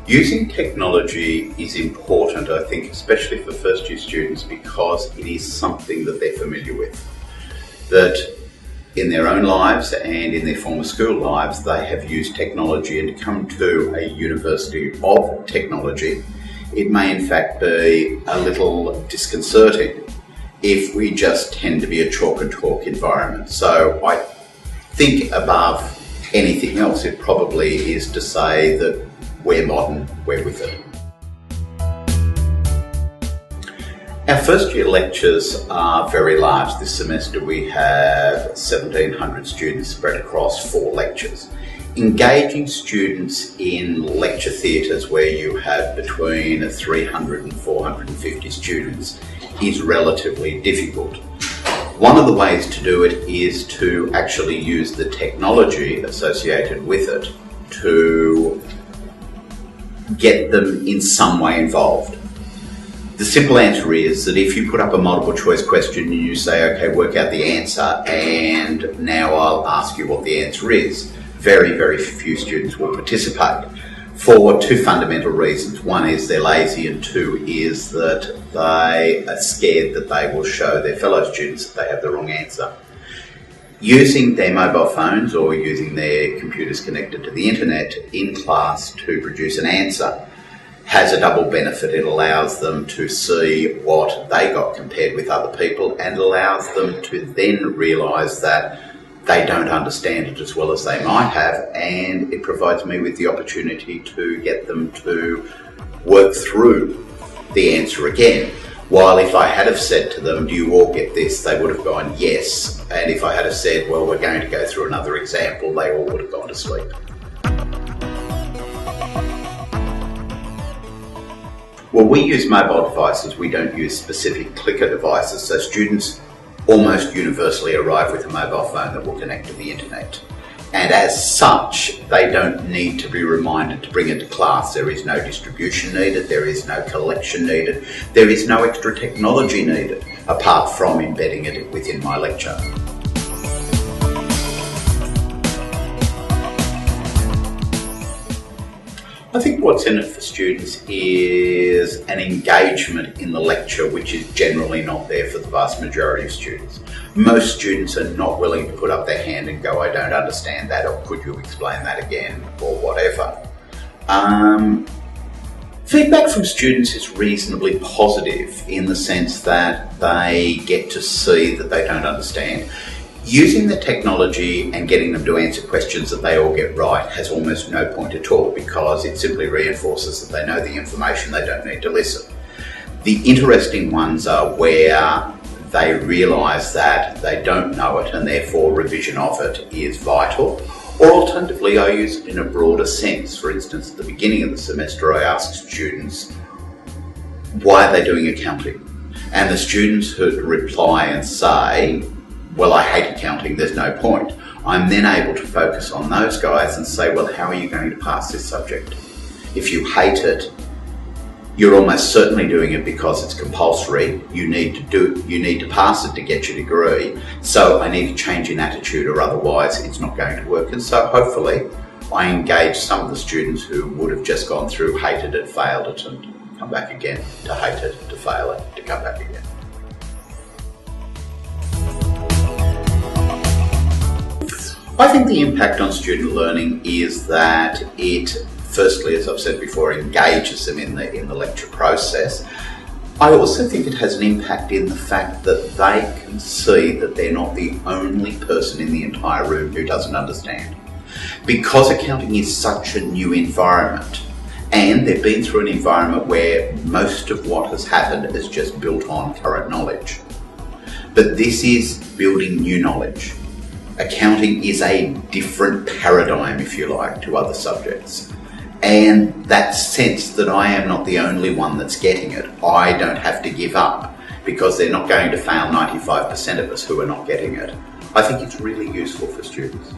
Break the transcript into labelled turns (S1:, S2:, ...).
S1: Using technology is important, I think, especially for first-year students, because it is something that they're familiar with. That in their own lives and in their former school lives, they have used technology, and to come to a university of technology, it may in fact be a little disconcerting if we just tend to be a chalk and talk environment. So I think above anything else, it probably is to say that we're modern, we're with it. Our first year lectures are very large. This semester we have 1,700 students spread across 4 lectures. Engaging students in lecture theatres where you have between 300 and 450 students is relatively difficult. One of the ways to do it is to actually use the technology associated with it to get them in some way involved. The simple answer is that if you put up a multiple choice question and you say, okay, work out the answer, and now I'll ask you what the answer is, very, very few students will participate for 2 fundamental reasons. One is they're lazy, and 2 is that they are scared that they will show their fellow students that they have the wrong answer. Using their mobile phones or using their computers connected to the internet in class to produce an answer has a double benefit. It allows them to see what they got compared with other people, and allows them to then realise that they don't understand it as well as they might have, and it provides me with the opportunity to get them to work through the answer again. While if I had have said to them, do you all get this, they would have gone yes. And if I had have said, well, we're going to go through another example, they all would have gone to sleep. Well, we use mobile devices, we don't use specific clicker devices, so students almost universally arrive with a mobile phone that will connect to the internet. And as such, they don't need to be reminded to bring it to class. There is no distribution needed, there is no collection needed, there is no extra technology needed, apart from embedding it within my lecture. I think what's in it for students is an engagement in the lecture which is generally not there for the vast majority of students. Most students are not willing to put up their hand and go, I don't understand that, or could you explain that again, or whatever. Feedback from students is reasonably positive in the sense that they get to see that they don't understand. Using the technology and getting them to answer questions that they all get right has almost no point at all, because it simply reinforces that they know the information, they don't need to listen. The interesting ones are where they realise that they don't know it and therefore revision of it is vital. Or alternatively, I use it in a broader sense. For instance, at the beginning of the semester I asked students, why are they doing accounting? And the students who reply and say, well, I hate accounting, there's no point. I'm then able to focus on those guys and say, well, how are you going to pass this subject? If you hate it, you're almost certainly doing it because it's compulsory. You need to pass it to get your degree. So I need to change in attitude, or otherwise it's not going to work. And so hopefully I engage some of the students who would have just gone through, hated it, failed it, and come back again, to hate it, to fail it, to come back again. I think the impact on student learning is that it, firstly, as I've said before, engages them in the lecture process. I also think it has an impact in the fact that they can see that they're not the only person in the entire room who doesn't understand. Because accounting is such a new environment, and they've been through an environment where most of what has happened is just built on current knowledge. But this is building new knowledge. Accounting is a different paradigm, if you like, to other subjects. And that sense that I am not the only one that's getting it, I don't have to give up, because they're not going to fail 95% of us who are not getting it. I think it's really useful for students.